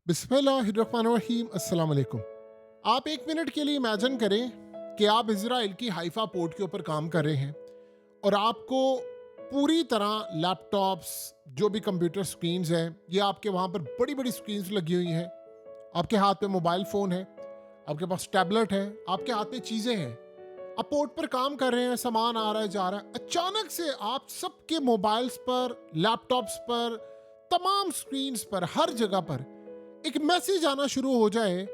बिस्मिल्लाहिर्रहमानिर्रहीम अस्सलाम वालेकुम। आप एक मिनट के लिए इमेजिन करें कि आप इजराइल की हाइफा पोर्ट के ऊपर काम कर रहे हैं और आपको पूरी तरह लैपटॉप्स, जो भी कंप्यूटर स्क्रीन्स हैं, ये आपके वहाँ पर बड़ी बड़ी स्क्रीन्स लगी हुई हैं। आपके हाथ में मोबाइल फ़ोन है, आपके पास टैबलेट है, आपके हाथ में चीज़ें हैं। आप पोर्ट पर काम कर रहे हैं, सामान आ रहा है जा रहा है, अचानक से आप सबके मोबाइल्स पर, लैपटॉप्स पर, तमाम स्क्रीन्स पर, हर जगह पर एक मैसेज आना शुरू हो जाए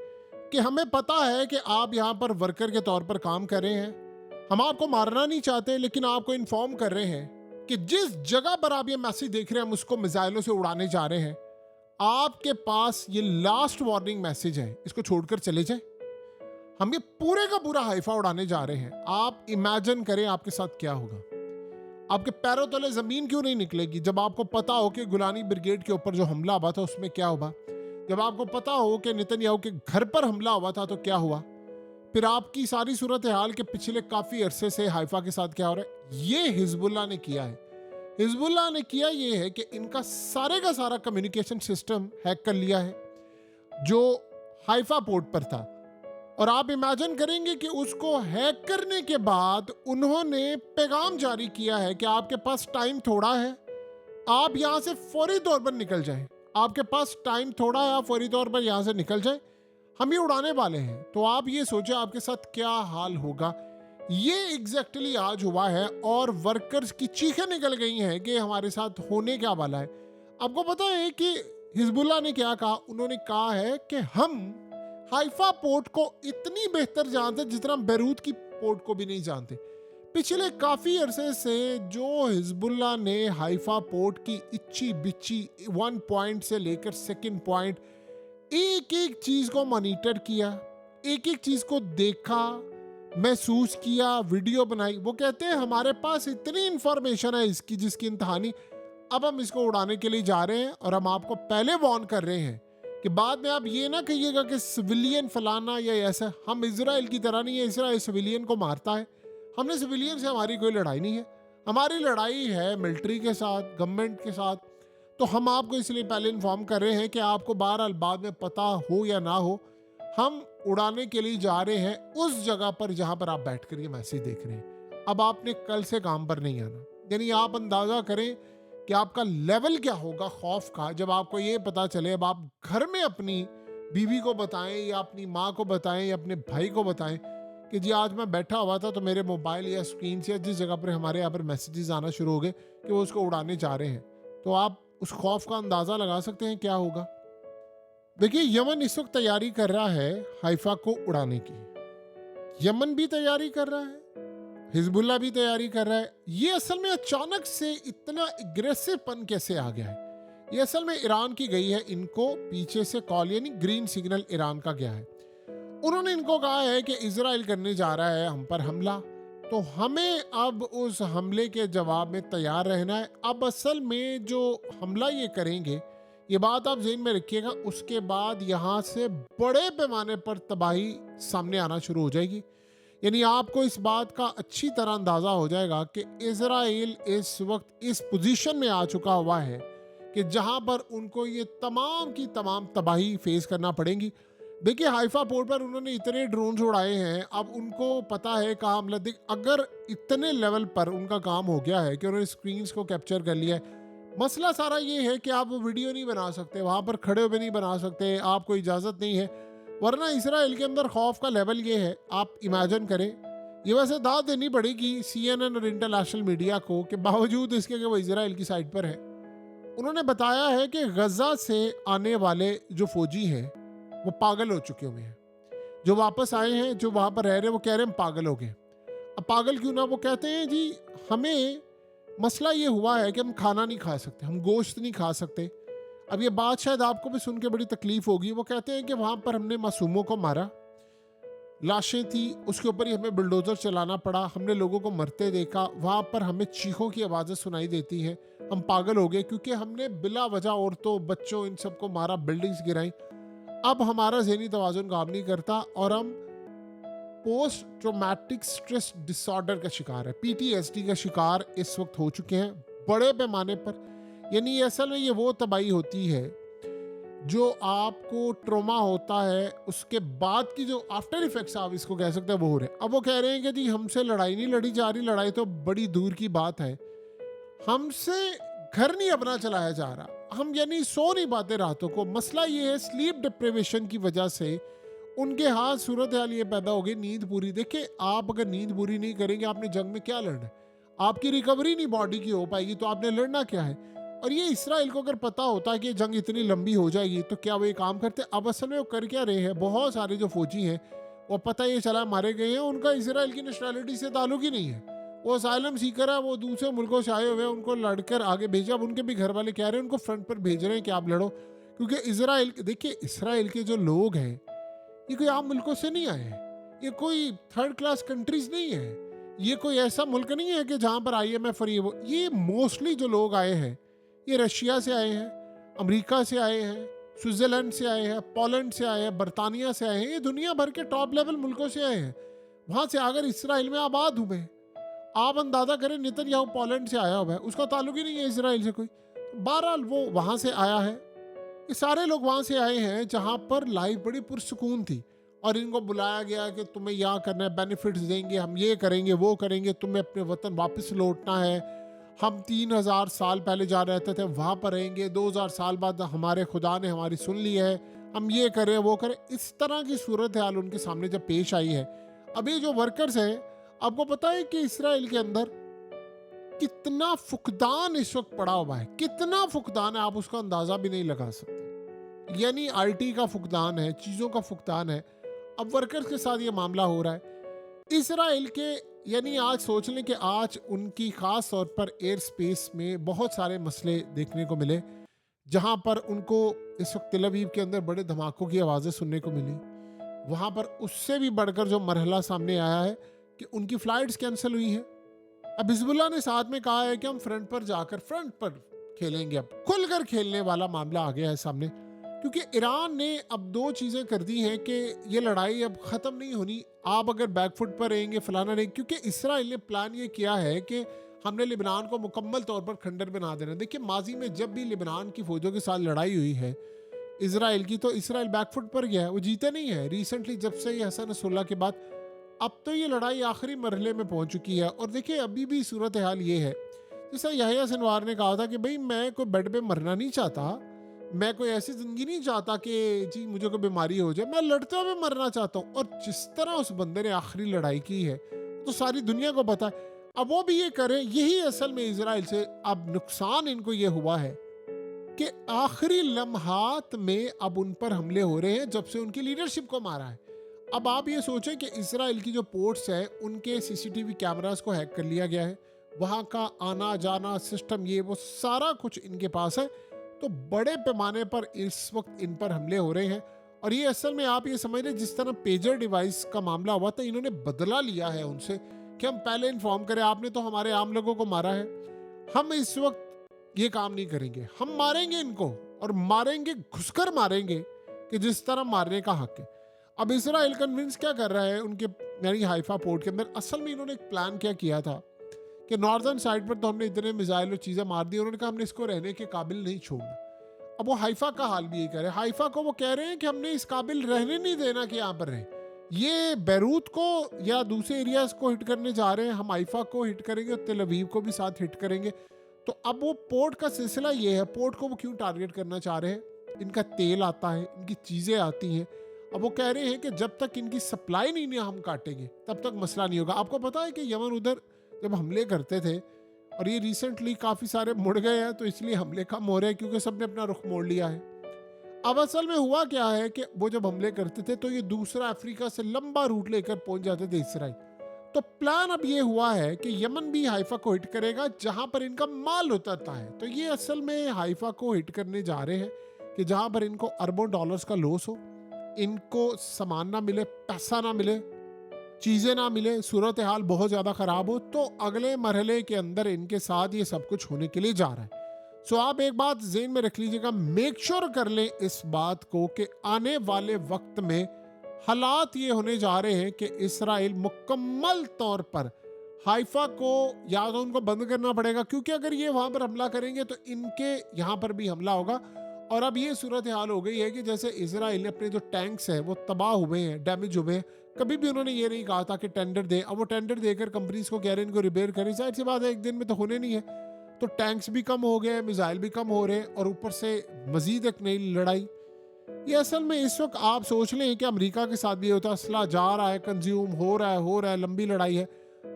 कि हमें पता है कि आप यहाँ पर वर्कर के तौर पर काम कर रहे हैं, हम आपको मारना नहीं चाहते, लेकिन आपको इन्फॉर्म कर रहे हैं कि जिस जगह पर आप ये मैसेज देख रहे हैं हम उसको मिसाइलों से उड़ाने जा रहे हैं। आपके पास ये लास्ट वार्निंग मैसेज है, इसको छोड़कर चले जाए, हम ये पूरे का पूरा हाइफा उड़ाने जा रहे हैं। आप इमेजिन करें आपके साथ क्या होगा। आपके पैरों तले जमीन क्यों नहीं निकलेगी जब आपको पता हो कि गुलानी ब्रिगेड के ऊपर जो हमला हुआ था उसमें क्या हुआ, जब आपको पता हो कि नेतन्याहू के घर पर हमला हुआ था तो क्या हुआ, फिर आपकी सारी सूरत हाल के पिछले काफी अरसे से हाइफा के साथ क्या हो रहा है। ये हिजबुल्लाह ने किया है। हिजबुल्लाह ने किया ये है कि इनका सारे का सारा कम्युनिकेशन सिस्टम हैक कर लिया है जो हाइफा पोर्ट पर था। और आप इमेजिन करेंगे कि उसको हैक करने के बाद उन्होंने पैगाम जारी किया है कि आपके पास टाइम थोड़ा है, आप यहां से फौरी तौर पर निकल जाएं। आपके पास टाइम थोड़ा है, आप फौरी तौर पर यहां से निकल जाएं, हम ये उड़ाने वाले हैं। तो आप ये सोचें आपके साथ क्या हाल होगा। ये एग्जैक्टली आज हुआ है और वर्कर्स की चीखें निकल गई हैं कि हमारे साथ होने क्या वाला है। आपको पता है कि हिजबुल्लाह ने क्या कहा, उन्होंने कहा है कि हम हाइफा पोर्ट को इतनी बेहतर जानते जितना बैरूत की पोर्ट को भी नहीं जानते। पिछले काफी अरसे से जो हिजबुल्लाह ने हाइफा पोर्ट की इच्छी बिच्छी 1 पॉइंट से लेकर सेकंड पॉइंट एक एक चीज को मॉनिटर किया, एक एक चीज को देखा, महसूस किया, वीडियो बनाई। वो कहते हैं हमारे पास इतनी इंफॉर्मेशन है इसकी जिसकी इंतहा नहीं। अब हम इसको उड़ाने के लिए जा रहे हैं और हम आपको पहले वार्न कर रहे हैं कि बाद में आप ये ना कहिएगा कि सिविलियन फलाना या ऐसा। हम इजराइल की तरह नहीं है, इसराइल सिविलियन को मारता है। हमने सिविलियन से हमारी कोई लड़ाई नहीं है, हमारी लड़ाई है मिलिट्री के साथ, गवर्नमेंट के साथ। तो हम आपको इसलिए पहले इन्फॉर्म कर रहे हैं कि आपको बहरहाल बाद में पता हो या ना हो, हम उड़ाने के लिए जा रहे हैं उस जगह पर जहां पर आप बैठकर ये मैसेज देख रहे हैं। अब आपने कल से काम पर नहीं आना। यानी आप अंदाजा करें कि आपका लेवल क्या होगा खौफ का जब आपको ये पता चले। अब आप घर में अपनी बीवी को बताएं या अपनी माँ को बताएं या अपने भाई को बताएं कि जी आज मैं बैठा हुआ था तो मेरे मोबाइल या स्क्रीन से जिस जगह पर हमारे यहाँ पर मैसेजेस आना शुरू हो गए कि वो उसको उड़ाने जा रहे हैं, तो आप उस खौफ का अंदाजा लगा सकते हैं क्या होगा। देखिए, यमन इस वक्त तैयारी कर रहा है हाइफा को उड़ाने की। यमन भी तैयारी कर रहा है, हिजबुल्लाह भी तैयारी कर रहा है। ये असल में अचानक से इतना एग्रेसिवपन कैसे आ गया है, ये असल में ईरान की गई है इनको पीछे से कॉल, यानी ग्रीन सिग्नल ईरान का गया है। उन्होंने इनको कहा है कि इजराइल करने जा रहा है हम पर हमला, तो हमें अब उस हमले के जवाब में तैयार रहना है। अब असल में जो हमला ये करेंगे, ये बात आप ज़हन में रखिएगा, उसके बाद यहाँ से बड़े पैमाने पर तबाही सामने आना शुरू हो जाएगी। यानी आपको इस बात का अच्छी तरह अंदाज़ा हो जाएगा कि इजराइल इस वक्त इस पोजीशन में आ चुका हुआ है कि जहाँ पर उनको ये तमाम की तमाम तबाही फेस करना पड़ेगी। देखिए, हाइफा पोर्ट पर उन्होंने इतने ड्रोन्स उड़ाए हैं, अब उनको पता है कहाँ हमला। देख, अगर इतने लेवल पर उनका काम हो गया है कि उन्होंने स्क्रीन्स को कैप्चर कर लिया है, मसला सारा ये है कि आप वो वीडियो नहीं बना सकते, वहाँ पर खड़े हुए नहीं बना सकते, आपको इजाज़त नहीं है। वरना इसराइल के अंदर खौफ का लेवल ये है, आप इमेजिन करें। ये वैसे दाद देनी पड़ेगी CNN और इंटरनेशनल मीडिया को कि बावजूद इसके कि वो इसराइल की साइड पर है, उन्होंने बताया है कि गजा से आने वाले जो फौजी हैं वो पागल हो चुके हुए हैं। जो वापस आए हैं, जो वहाँ पर रह रहे हैं, वो कह रहे हैं हम पागल हो गए। अब पागल क्यों ना, वो कहते हैं जी हमें मसला ये हुआ है कि हम खाना नहीं खा सकते, हम गोश्त नहीं खा सकते। अब ये बात शायद आपको भी सुन के बड़ी तकलीफ होगी। वो कहते हैं कि वहाँ पर हमने मासूमों को मारा, लाशें थी, उसके ऊपर ही हमें बुलडोजर चलाना पड़ा, हमने लोगों को मरते देखा, वहाँ पर हमें चीखों की आवाज़ें सुनाई देती हैं, हम पागल हो गए क्योंकि हमने बिला वजह औरतों, बच्चों, इन सबको मारा, बिल्डिंग्स गिराई। अब हमारा ज़हनी तवाज़ुन काम नहीं करता और हम पोस्ट ट्रोमैटिक स्ट्रेस डिसऑर्डर का शिकार है, PTSD का शिकार इस वक्त हो चुके हैं बड़े पैमाने पर। यानी असल में ये वो तबाही होती है जो आपको ट्रॉमा होता है उसके बाद की जो आफ्टर इफेक्ट्स आप इसको कह सकते हैं वो हो रहे हैं। अब वो कह रहे हैं कि जी हमसे लड़ाई नहीं लड़ी जा रही, लड़ाई तो बड़ी दूर की बात है, हमसे घर नहीं अपना चलाया जा रहा, हम यानी सो नहीं पाते रातों को। मसला ये है स्लीप डिप्रिवेशन की वजह से उनके हाथ सूरत हाल ये पैदा हो गई, नींद पूरी। देखिए आप अगर नींद पूरी नहीं करेंगे आपने जंग में क्या लड़ना है, आपकी रिकवरी नहीं बॉडी की हो पाएगी, तो आपने लड़ना क्या है। और ये इसराइल को अगर पता होता कि जंग इतनी लंबी हो जाएगी तो क्या वो ये काम करते। अब असल में वो कर क्या रहे हैं, बहुत सारे जो फौजी हैं वो पता ये चला मारे गए हैं, उनका इसराइल की नेशनैलिटी से ताल्लुक ही नहीं है, वो असाइलम सीकर है, वो दूसरे मुल्कों से आए हुए हैं, उनको लड़कर आगे भेजा। अब उनके भी घर वाले कह रहे हैं उनको फ्रंट पर भेज रहे हैं कि आप लड़ो, क्योंकि इसराइल, देखिए इसराइल के जो लोग हैं ये कोई आम मुल्कों से नहीं आए हैं, ये कोई थर्ड क्लास कंट्रीज नहीं है, ये कोई ऐसा मुल्क नहीं है कि जहाँ पर IMF और ये मोस्टली जो लोग आए हैं ये रशिया से आए हैं, अमेरिका से आए हैं, स्विट्जरलैंड से आए हैं, पोलैंड से आए हैं, बरतानिया से आए हैं, ये दुनिया भर के टॉप लेवल मुल्कों से आए हैं। वहाँ से आकर इसराइल में आबाद हुए। आप अंदाजा करें नेतन्याहू पोलैंड से आया हुआ है, उसका ताल्लुक ही नहीं है इसराइल से कोई। बहरहाल वो वहाँ से आया है, ये सारे लोग वहाँ से आए हैं जहाँ पर लाइफ बड़ी पुरसुकून थी, और इनको बुलाया गया कि तुम्हें यहाँ करना है, बेनिफिट्स देंगे, हम ये करेंगे वो करेंगे, तुम्हें अपने वतन वापस लौटना है, हम 3000 साल पहले जा रहते थे वहाँ पर रहेंगे, 2000 साल बाद हमारे खुदा ने हमारी सुन ली है, हम ये करें वो करें। इस तरह की सूरत हाल उनके सामने जब पेश आई है। अभी जो वर्कर्स हैं, आपको पता है कि इसराइल के अंदर कितना फुकदान इस वक्त पड़ा हुआ है, कितना फुकदान है आप उसका अंदाजा भी नहीं लगा सकते। यानी IT का फुकदान है, चीज़ों का फुकदान है। अब वर्कर्स के साथ ये मामला हो रहा है इसराइल के। यानी आज सोच लें कि आज उनकी ख़ास तौर पर एयर स्पेस में बहुत सारे मसले देखने को मिले, जहाँ पर उनको इस वक्त तेल अवीव के अंदर बड़े धमाकों की आवाज़ें सुनने को मिली। वहाँ पर उससे भी बढ़कर जो मरहला सामने आया है कि उनकी फ़्लाइट्स कैंसिल हुई हैं। अब हिजबुल्लाह ने साथ में कहा है कि हम फ्रंट पर जाकर फ्रंट पर खेलेंगे, अब खुलकर खेलने वाला मामला आ गया है सामने, क्योंकि ईरान ने अब 2 चीज़ें कर दी हैं कि ये लड़ाई अब ख़त्म नहीं होनी, आप अगर बैकफुट पर रहेंगे फलाना नहीं। क्योंकि इसराइल ने प्लान ये किया है कि हमने लिबनान को मुकम्मल तौर पर खंडर बना देना। देखिए माजी में जब भी लिबनान की फ़ौजों के साथ लड़ाई हुई है इसराइल की, तो इसराइल बैकफुट पर गया है, वो जीते नहीं है। रिसेंटली जब से ये हसन नसरुल्लाह के बाद, अब तो ये लड़ाई आखिरी मरहले में पहुंच चुकी है। और देखिए अभी भी सूरत हाल ये है, जैसा यहया सिनवार ने कहा था कि भाई मैं कोई बेड पे मरना नहीं चाहता, मैं कोई ऐसी ज़िंदगी नहीं चाहता कि जी मुझे कोई बीमारी हो जाए, मैं लड़ते हुए मरना चाहता हूँ। और जिस तरह उस बंदे ने आखिरी लड़ाई की है तो सारी दुनिया को पता है। अब वो भी ये करें, यही असल में इसराइल से अब नुकसान इनको ये हुआ है कि आखिरी लम्हात में अब उन पर हमले हो रहे हैं जब से उनकी लीडरशिप को मारा है। अब आप ये सोचें कि इसराइल की जो पोर्ट्स है उनके CCTV कैमरास को हैक कर लिया गया है, वहाँ का आना जाना सिस्टम ये वो सारा कुछ इनके पास है। तो बड़े पैमाने पर इस वक्त इन पर हमले हो रहे हैं। और ये असल में आप ये समझ लें जिस तरह पेजर डिवाइस का मामला हुआ था, इन्होंने बदला लिया है उनसे कि हम पहले इन्फॉर्म करें, आपने तो हमारे आम लोगों को मारा है, हम इस वक्त ये काम नहीं करेंगे, हम मारेंगे इनको, और मारेंगे घुसकर मारेंगे कि जिस तरह मारने का हक है। अब इसराइल कन्विंस क्या कर रहा है उनके यानी हाइफा पोर्ट के अंदर, असल में इन्होंने एक प्लान क्या किया था कि नॉर्दर्न साइड पर तो हमने इतने मिसाइल और चीज़ें मार दी, उन्होंने कहा हमने इसको रहने के काबिल नहीं छोड़ना। अब वो हाइफा का हाल भी यही कह रहे हैं, हाइफा को वो कह रहे हैं कि हमने इस काबिल रहने नहीं देना कि यहाँ पर रहे। ये बैरूत को या दूसरे एरियाज को हिट करने जा रहे हैं, हम हाइफा को हिट करेंगे और तेल अवीव को भी साथ हिट करेंगे। तो अब वो पोर्ट का सिलसिला ये है, पोर्ट को वो क्यों टारगेट करना चाह रहे हैं, इनका तेल आता है, इनकी चीज़ें आती हैं। अब वो कह रहे हैं कि जब तक इनकी सप्लाई नहीं हम काटेंगे तब तक मसला नहीं होगा। आपको पता है कि यमन उधर जब हमले करते थे, और ये रिसेंटली काफ़ी सारे मुड़ गए हैं, तो इसलिए हमले कम हो रहे हैं क्योंकि सबने अपना रुख मोड़ लिया है। अब असल में हुआ क्या है कि वो जब हमले करते थे तो ये दूसरा अफ्रीका से लंबा रूट लेकर पहुंच जाते थे इसराइल। तो प्लान अब ये हुआ है कि यमन भी हाइफा को हिट करेगा जहां पर इनका माल उतरता है। तो ये असल में हाइफा को हिट करने जा रहे हैं कि जहां पर इनको अरबों डॉलर्स का लॉस हो, इनको सामान ना मिले, पैसा ना मिले, चीज़ें ना मिले, सूरत हाल बहुत ज़्यादा ख़राब हो। तो अगले मरहले के अंदर इनके साथ ये सब कुछ होने के लिए जा रहा है। सो आप एक बात ज़हन में रख लीजिएगा, मेक श्योर कर लें इस बात को कि आने वाले वक्त में हालात ये होने जा रहे हैं कि इसराइल मुकम्मल तौर पर हाइफा को या तो उनको बंद करना पड़ेगा, क्योंकि अगर ये वहाँ पर हमला करेंगे तो इनके यहाँ पर भी हमला होगा। और अब ये सूरत हाल हो गई है कि जैसे इजराइल ने अपने जो टैंक्स हैं वो तबाह हुए हैं, डैमेज हुए हैं, कभी भी उन्होंने ये नहीं कहा था कि टेंडर दे। अब वो टेंडर देकर कंपनीज को कह रहे हैं इनको रिपेयर करें, जाहिर सी बात है एक दिन में तो होने नहीं है। तो टैंक्स भी कम हो गए, मिसाइल भी कम हो रहे हैं, और ऊपर से मजीद एक नई लड़ाई। ये असल में इस वक्त आप सोच लें कि अमेरिका के साथ भी होता है, असला जा रहा है, कंज्यूम हो रहा है, लंबी लड़ाई है।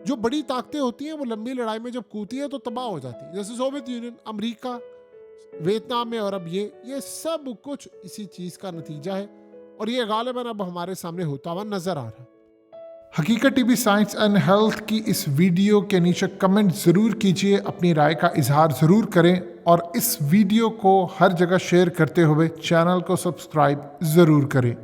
जो बड़ी ताकतें होती हैं वो लंबी लड़ाई में जब कूदती है तो तबाह हो जाती है, जैसे सोवियत यूनियन, अमेरिका, वियतनाम में, और अब ये सब कुछ इसी चीज का नतीजा है, और ये गालिबन अब हमारे सामने होता हुआ नजर आ रहा है। हकीकत टीवी साइंस एंड हेल्थ की इस वीडियो के नीचे कमेंट ज़रूर कीजिए, अपनी राय का इजहार ज़रूर करें, और इस वीडियो को हर जगह शेयर करते हुए चैनल को सब्सक्राइब ज़रूर करें।